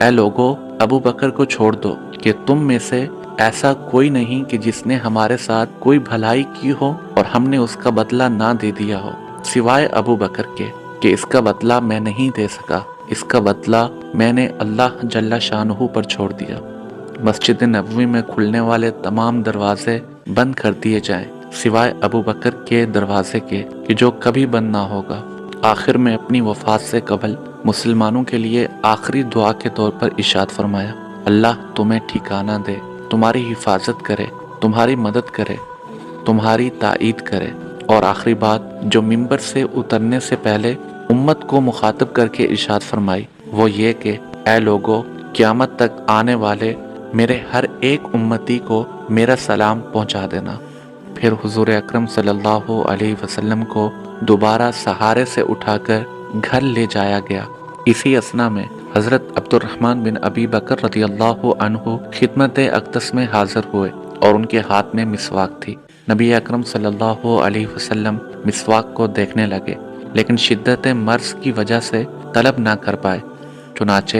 اے لوگو، ابو بکر کو چھوڑ دو کہ تم میں سے ایسا کوئی نہیں کہ جس نے ہمارے ساتھ کوئی بھلائی کی ہو اور ہم نے اس کا بدلہ نہ دے دیا ہو، سوائے ابو بکر کے کہ اس کا بدلہ میں نہیں دے سکا، اس کا بدلہ میں نے اللہ جل شانہ پر چھوڑ دیا۔ مسجد نبوی میں کھلنے والے تمام دروازے بند کر دیے جائیں سوائے ابو بکر کے دروازے کے کہ جو کبھی بند نہ ہوگا۔ آخر میں اپنی وفات سے قبل مسلمانوں کے لیے آخری دعا کے طور پر ارشاد فرمایا، اللہ تمہیں ٹھکانہ دے، تمہاری حفاظت کرے، تمہاری مدد کرے، تمہاری تائید کرے۔ اور آخری بات جو ممبر سے اترنے سے پہلے امت کو مخاطب کر کے ارشاد فرمائی وہ یہ کہ اے لوگو، قیامت تک آنے والے میرے ہر ایک امتی کو میرا سلام پہنچا دینا۔ پھر حضور اکرم صلی اللہ علیہ وسلم کو دوبارہ سہارے سے اٹھا کر گھر لے جایا گیا۔ اسی اثنا میں حضرت عبد الرحمن بن ابی بکر رضی اللہ عنہ خدمت اقدس میں حاضر ہوئے اور ان کے ہاتھ میں مسواک تھی۔ نبی اکرم صلی اللہ علیہ وسلم مسواک کو دیکھنے لگے لیکن شدت مرض کی وجہ سے طلب نہ کر پائے، چنانچہ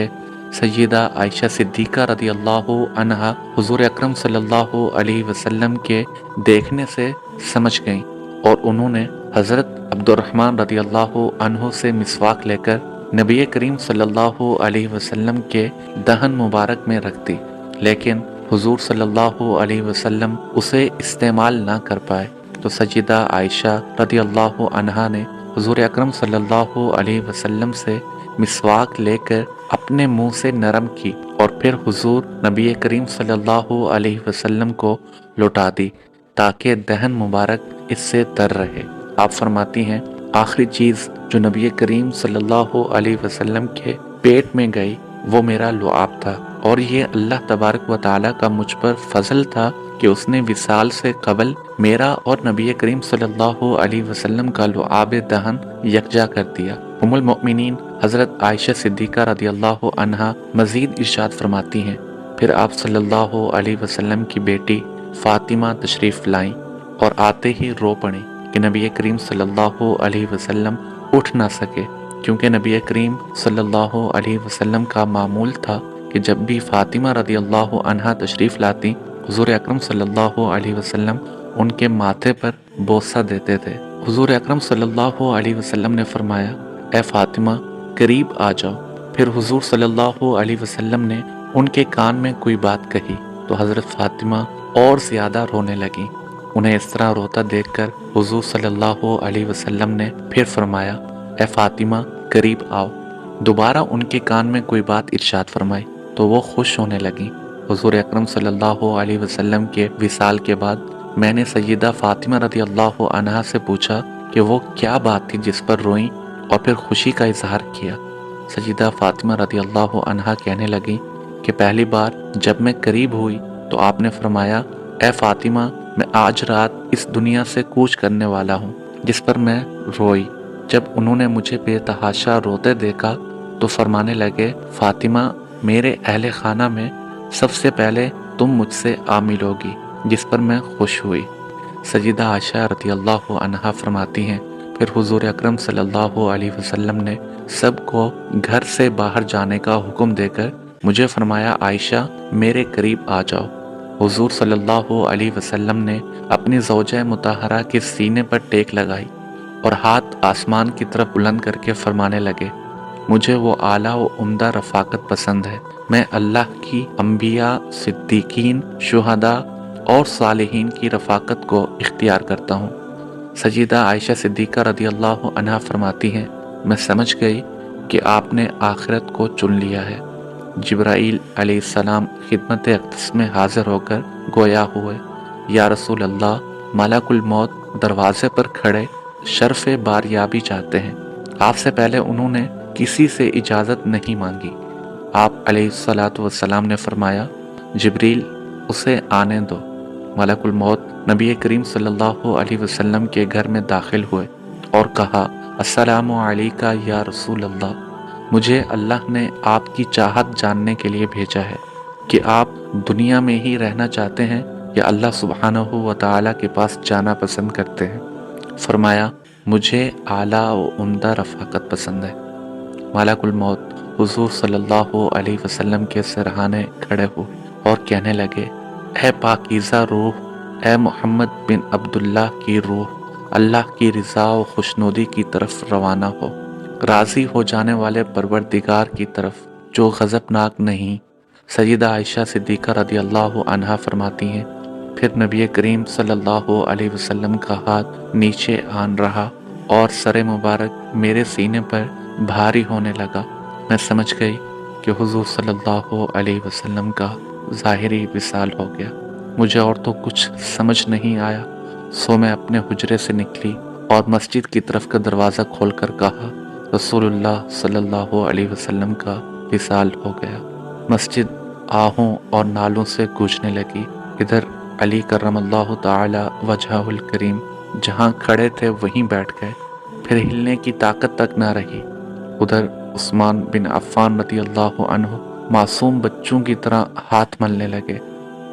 سیدہ عائشہ صدیقہ رضی اللہ عنہا حضور اکرم صلی اللہ علیہ وسلم کے دیکھنے سے سمجھ گئیں اور انہوں نے حضرت عبد الرحمن رضی اللہ عنہ سے مسواک لے کر نبی کریم صلی اللہ علیہ وسلم کے دہن مبارک میں رکھ دی، لیکن حضور صلی اللہ علیہ وسلم اسے استعمال نہ کر پائے تو سیدہ عائشہ رضی اللہ عنہا نے حضور اکرم صلی اللہ علیہ وسلم سے مسواک لے کر اپنے منہ سے نرم کی اور پھر حضور نبی کریم صلی اللہ علیہ وسلم کو لوٹا دی تاکہ دہن مبارک اس سے تر رہے۔ آپ فرماتی ہیں آخری چیز جو نبی کریم صلی اللہ علیہ وسلم کے پیٹ میں گئی وہ میرا لعاب تھا، اور یہ اللہ تبارک و تعالیٰ کا مجھ پر فضل تھا کہ اس نے وصال سے قبل میرا اور نبی کریم صلی اللہ علیہ وسلم کا لعاب دہن یکجا کر دیا۔ ام المؤمنین حضرت عائشہ صدیقہ رضی اللہ عنہا مزید ارشاد فرماتی ہیں پھر آپ صلی اللہ علیہ وسلم کی بیٹی فاطمہ تشریف لائیں اور آتے ہی رو پڑیں کہ نبی کریم صلی اللہ علیہ وسلم اٹھ نہ سکے، کیونکہ نبی کریم صلی اللہ علیہ وسلم کا معمول تھا کہ جب بھی فاطمہ رضی اللہ عنہا تشریف لاتی حضور اکرم صلی اللہ علیہ وسلم ان کے ماتھے پر بوسہ دیتے تھے۔ حضور اکرم صلی اللہ علیہ وسلم نے فرمایا اے فاطمہ قریب آ جاؤ۔ پھر حضور صلی اللہ علیہ وسلم نے ان کے کان میں کوئی بات کہی تو حضرت فاطمہ اور زیادہ رونے لگیں۔ انہیں اس طرح روتا دیکھ کر حضور صلی اللہ علیہ وسلم نے پھر فرمایا اے فاطمہ قریب آؤ۔ دوبارہ ان کے کان میں کوئی بات ارشاد فرمائی تو وہ خوش ہونے لگیں۔ حضور اکرم صلی اللہ علیہ وسلم کے وصال کے بعد میں نے سیدہ فاطمہ رضی اللہ عنہا سے پوچھا کہ وہ کیا بات تھی جس پر روئیں اور پھر خوشی کا اظہار کیا۔ سیدہ فاطمہ رضی اللہ عنہا کہنے لگیں کہ پہلی بار جب میں قریب ہوئی تو آپ نے فرمایا اے فاطمہ میں آج رات اس دنیا سے کوچ کرنے والا ہوں، جس پر میں روئی۔ جب انہوں نے مجھے بے تحاشا روتے دیکھا تو فرمانے لگے فاطمہ میرے اہل خانہ میں سب سے پہلے تم مجھ سے ملوگی، جس پر میں خوش ہوئی۔ سیدہ عائشہ رضی اللہ عنہا فرماتی ہیں پھر حضور اکرم صلی اللہ علیہ وسلم نے سب کو گھر سے باہر جانے کا حکم دے کر مجھے فرمایا عائشہ میرے قریب آ جاؤ۔ حضور صلی اللہ علیہ وسلم نے اپنی زوجہ مطہرہ کے سینے پر ٹیک لگائی اور ہاتھ آسمان کی طرف بلند کر کے فرمانے لگے مجھے وہ اعلیٰ و عمدہ رفاقت پسند ہے، میں اللہ کی انبیاء، صدیقین، شہداء اور صالحین کی رفاقت کو اختیار کرتا ہوں۔ سیدہ عائشہ صدیقہ رضی اللہ عنہا فرماتی ہیں میں سمجھ گئی کہ آپ نے آخرت کو چن لیا ہے۔ جبرائیل علیہ السلام خدمت اقدس میں حاضر ہو کر گویا ہوئے یا رسول اللہ، ملک الموت دروازے پر کھڑے شرف باریابی چاہتے ہیں۔ آپ سے پہلے انہوں نے کسی سے اجازت نہیں مانگی۔ آپ علیہ السلام نے فرمایا جبریل اسے آنے دو۔ ملک الموت نبی کریم صلی اللہ علیہ وسلم کے گھر میں داخل ہوئے اور کہا السلام علیکہ یا رسول اللہ، مجھے اللہ نے آپ کی چاہت جاننے کے لیے بھیجا ہے کہ آپ دنیا میں ہی رہنا چاہتے ہیں یا اللہ سبحانہ و تعالیٰ کے پاس جانا پسند کرتے ہیں۔ فرمایا مجھے اعلیٰ و عمدہ رفاقت پسند ہے۔ ملک الموت حضور صلی اللہ علیہ وسلم کے سرہانے کھڑے ہوئے اور کہنے لگے، اے پاکیزہ روح، اے محمد بن عبداللہ کی روح، اللہ کی رضا و خوشنودی کی طرف روانہ ہو، راضی ہو جانے والے پروردگار کی طرف جو غضبناک نہیں۔ سیدہ عائشہ صدیقہ رضی اللہ عنہا فرماتی ہیں، پھر نبی کریم صلی اللہ علیہ وسلم کا ہاتھ نیچے آن رہا اور سر مبارک میرے سینے پر بھاری ہونے لگا۔ میں سمجھ گئی کہ حضور صلی اللہ علیہ وسلم کا ظاہری وصال ہو گیا۔ مجھے اور تو کچھ سمجھ نہیں آیا، سو میں اپنے حجرے سے نکلی اور مسجد کی طرف کا دروازہ کھول کر کہا، رسول اللہ صلی اللہ علیہ وسلم کا وصال ہو گیا۔ مسجد آہوں اور نالوں سے گونجنے لگی۔ ادھر علی کرم اللہ تعالی وجہہ الکریم جہاں کھڑے تھے وہیں بیٹھ گئے، پھر ہلنے کی طاقت تک نہ رہی۔ ادھر عثمان بن عفان رضی اللہ عنہ معصوم بچوں کی طرح ہاتھ ملنے لگے،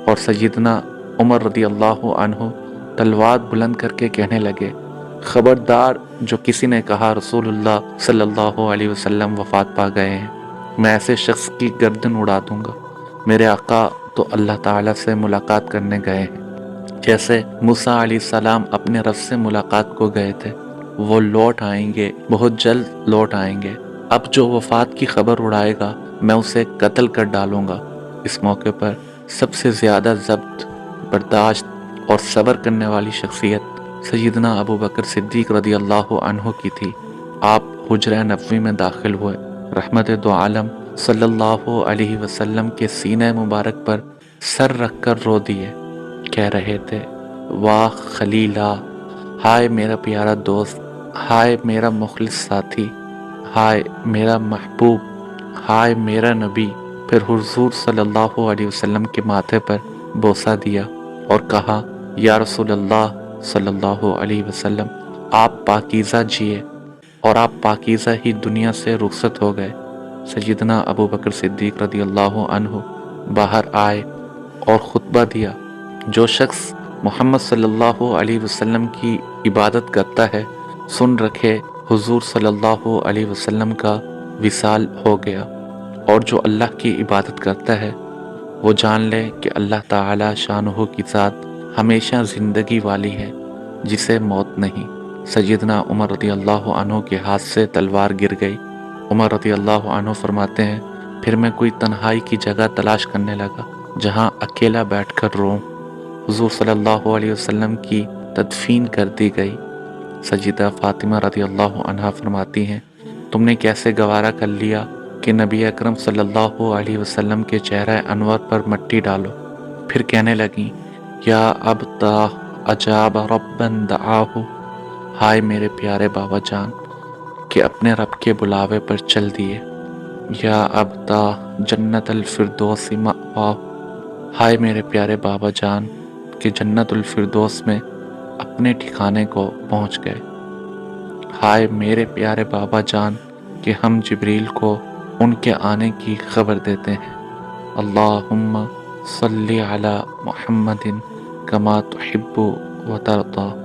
اور سیدنا عمر رضی اللہ عنہ تلوار بلند کر کے کہنے لگے، خبردار جو کسی نے کہا رسول اللہ صلی اللہ علیہ وسلم وفات پا گئے ہیں، میں ایسے شخص کی گردن اڑا دوں گا۔ میرے آقا تو اللہ تعالیٰ سے ملاقات کرنے گئے ہیں، جیسے موسیٰ علیہ السلام اپنے رب سے ملاقات کو گئے تھے، وہ لوٹ آئیں گے، بہت جلد لوٹ آئیں گے۔ اب جو وفات کی خبر اڑائے گا میں اسے قتل کر ڈالوں گا۔ اس موقع پر سب سے زیادہ ضبط، برداشت اور صبر کرنے والی شخصیت سیدنا ابو بکر صدیق رضی اللہ عنہ کی تھی۔ آپ حجرہ نبوی میں داخل ہوئے، رحمت دو عالم صلی اللہ علیہ وسلم کے سینہ مبارک پر سر رکھ کر رو دیے، کہہ رہے تھے، واہ خلیلہ، ہائے میرا پیارا دوست، ہائے میرا مخلص ساتھی، ہائے میرا محبوب، ہائے میرا نبی۔ پھر حضور صلی اللہ علیہ وسلم کے ماتھے پر بوسہ دیا اور کہا، یا رسول اللہ صلی اللہ علیہ وسلم، آپ پاکیزہ جیے اور آپ پاکیزہ ہی دنیا سے رخصت ہو گئے۔ سیدنا ابو بکر صدیق رضی اللہ عنہ باہر آئے اور خطبہ دیا، جو شخص محمد صلی اللہ علیہ وسلم کی عبادت کرتا ہے، سن رکھے حضور صلی اللہ علیہ وسلم کا وصال ہو گیا، اور جو اللہ کی عبادت کرتا ہے وہ جان لے کہ اللہ تعالی شانہ کی ذات ہمیشہ زندگی والی ہے، جسے موت نہیں۔ سیدنا عمر رضی اللہ عنہ کے ہاتھ سے تلوار گر گئی۔ عمر رضی اللہ عنہ فرماتے ہیں، پھر میں کوئی تنہائی کی جگہ تلاش کرنے لگا جہاں اکیلا بیٹھ کر روں۔ حضور صلی اللہ علیہ وسلم کی تدفین کر دی گئی۔ سیدہ فاطمہ رضی اللہ عنہا فرماتی ہیں، تم نے کیسے گوارا کر لیا کہ نبی اکرم صلی اللہ علیہ وسلم کے چہرہ انور پر مٹی ڈالو؟ پھر کہنے لگیں، یا ابتا عجاب ربن دعاہ، ہائے میرے پیارے بابا جان کہ اپنے رب کے بلاوے پر چل دیے۔ یا ابتا جنت الفردوس مأواہ، ہائے میرے پیارے بابا جان کہ جنت الفردوس میں اپنے ٹھکانے کو پہنچ گئے۔ ہائے میرے پیارے بابا جان کہ ہم جبریل کو ان کے آنے کی خبر دیتے ہیں۔ اللہم صلی علی محمد کما تحب و ترضی۔